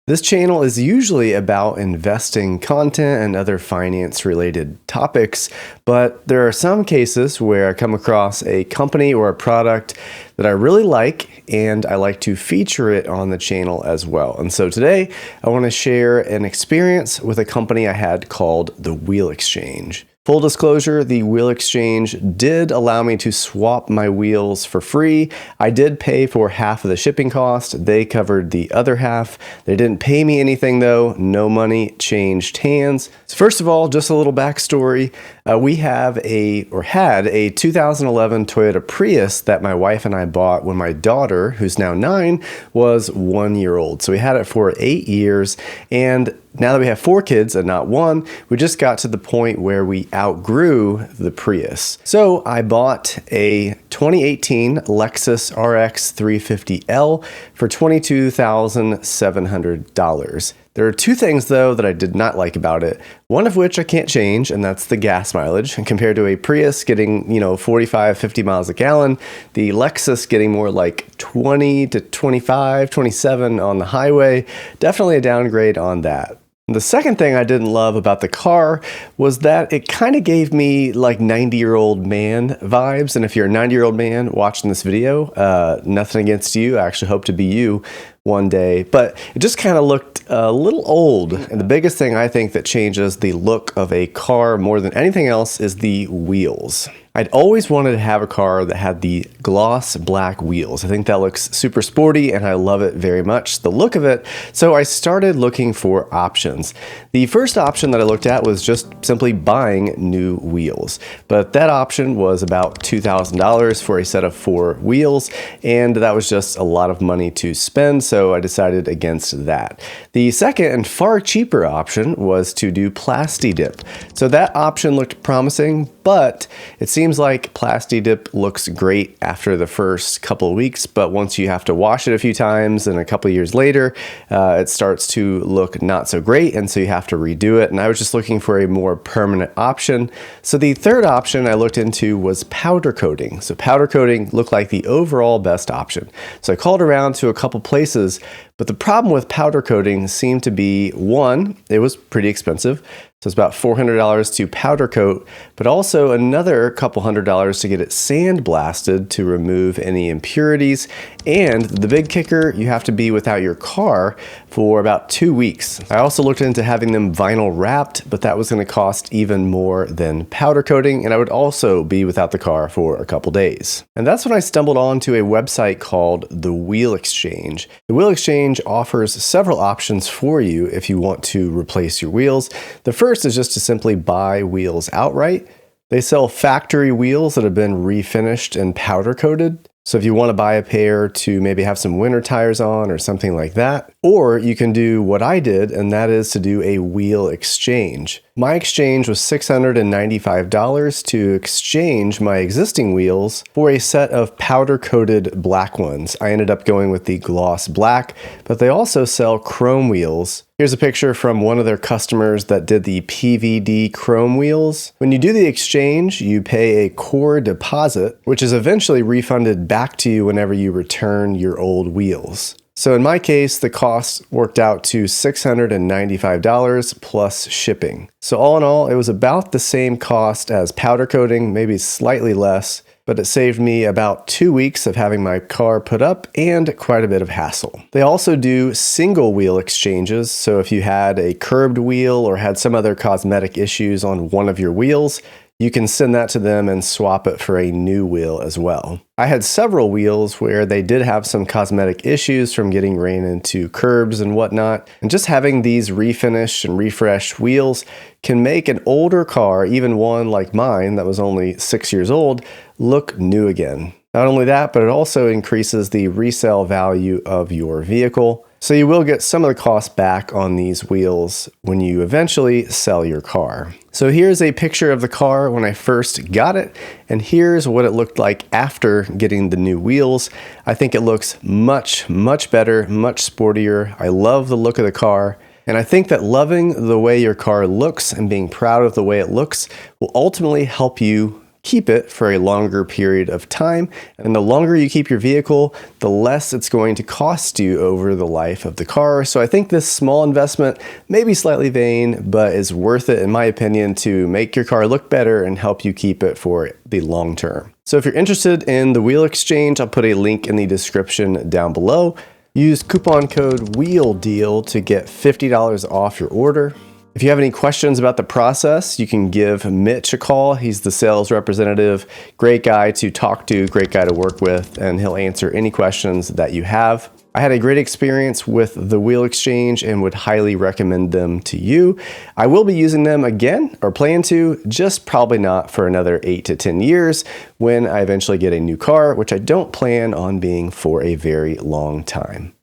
This channel is usually about investing content and other finance-related topics, but there are some cases where I come across a company or a product that I really like, and I like to feature it on the channel as well. And so today, I want to share an experience with a company I had called the Wheel Exchange. Full disclosure, the Wheel Exchange did allow me to swap my wheels for free. I did pay for half of the shipping cost. They covered the other half. They didn't pay me anything though. No money changed hands. So first of all, just a little backstory. We had a 2011 Toyota Prius that my wife and I bought when my daughter, who's now 9, was 1 year old. So we had it for 8 years, and now that we have 4 kids and not 1, we just got to the point where we outgrew the Prius. So I bought a 2018 Lexus RX 350L for $22,700. There are 2 things though that I did not like about it. One of which I can't change, and that's the gas mileage. And compared to a Prius getting, 45, 50 miles a gallon, the Lexus getting more like 20 to 25, 27 on the highway, definitely a downgrade on that. The second thing I didn't love about the car was that it kind of gave me like 90-year-old man vibes. And if you're a 90-year-old man watching this video, nothing against you. I actually hope to be you one day, but it just kind of looked a little old. And the biggest thing I think that changes the look of a car more than anything else is the wheels. I'd always wanted to have a car that had the gloss black wheels. I think that looks super sporty and I love it very much, the look of it. So I started looking for options. The first option that I looked at was just simply buying new wheels. But that option was about $2,000 for a set of 4 wheels, and that was just a lot of money to spend, so I decided against that. The second and far cheaper option was to do Plasti-Dip. So that option looked promising, but it seems like Plasti-Dip looks great after the first couple of weeks, but once you have to wash it a few times and a couple of years later, it starts to look not so great, and so you have to redo it. And I was just looking for a more permanent option. So the third option I looked into was powder coating. So powder coating looked like the overall best option. So I called around to a couple places, but the problem with powder coating seemed to be, one, it was pretty expensive. So it's about $400 to powder coat, but also another couple $100 to get it sandblasted to remove any impurities. And the big kicker, you have to be without your car for about 2 weeks. I also looked into having them vinyl wrapped, but that was going to cost even more than powder coating, and I would also be without the car for a couple days. And that's when I stumbled onto a website called the Wheel Exchange. The Wheel Exchange offers several options for you if you want to replace your wheels. The first is just to simply buy wheels outright. They sell factory wheels that have been refinished and powder coated. So if you want to buy a pair to maybe have some winter tires on or something like that, or you can do what I did, and that is to do a wheel exchange. My exchange was $695 to exchange my existing wheels for a set of powder-coated black ones. I ended up going with the gloss black, but they also sell chrome wheels. Here's a picture from one of their customers that did the PVD chrome wheels. When you do the exchange, you pay a core deposit, which is eventually refunded back to you whenever you return your old wheels. So in my case, the cost worked out to $695 plus shipping. So all in all, it was about the same cost as powder coating, maybe slightly less, but it saved me about 2 weeks of having my car put up and quite a bit of hassle. They also do single wheel exchanges, so if you had a curbed wheel or had some other cosmetic issues on one of your wheels, you can send that to them and swap it for a new wheel as well. I had several wheels where they did have some cosmetic issues from getting ran into curbs and whatnot, and just having these refinished and refreshed wheels can make an older car, even one like mine that was only 6 years old, look new again. Not only that, but it also increases the resale value of your vehicle. So you will get some of the cost back on these wheels when you eventually sell your car. So here's a picture of the car when I first got it, and here's what it looked like after getting the new wheels. I think it looks much, much better, much sportier. I love the look of the car. And I think that loving the way your car looks and being proud of the way it looks will ultimately help you keep it for a longer period of time. And the longer you keep your vehicle, the less it's going to cost you over the life of the car. So I think this small investment may be slightly vain, but is worth it in my opinion to make your car look better and help you keep it for the long term. So if you're interested in the wheel exchange, I'll put a link in the description down below. Use coupon code WHEELDEAL to get $50 off your order. If you have any questions about the process, you can give Mitch a call. He's the sales representative. Great guy to talk to, great guy to work with, and he'll answer any questions that you have. I had a great experience with the wheel exchange and would highly recommend them to you. I will be using them again, or plan to, just probably not for another 8 to 10 years when I eventually get a new car, which I don't plan on being for a very long time.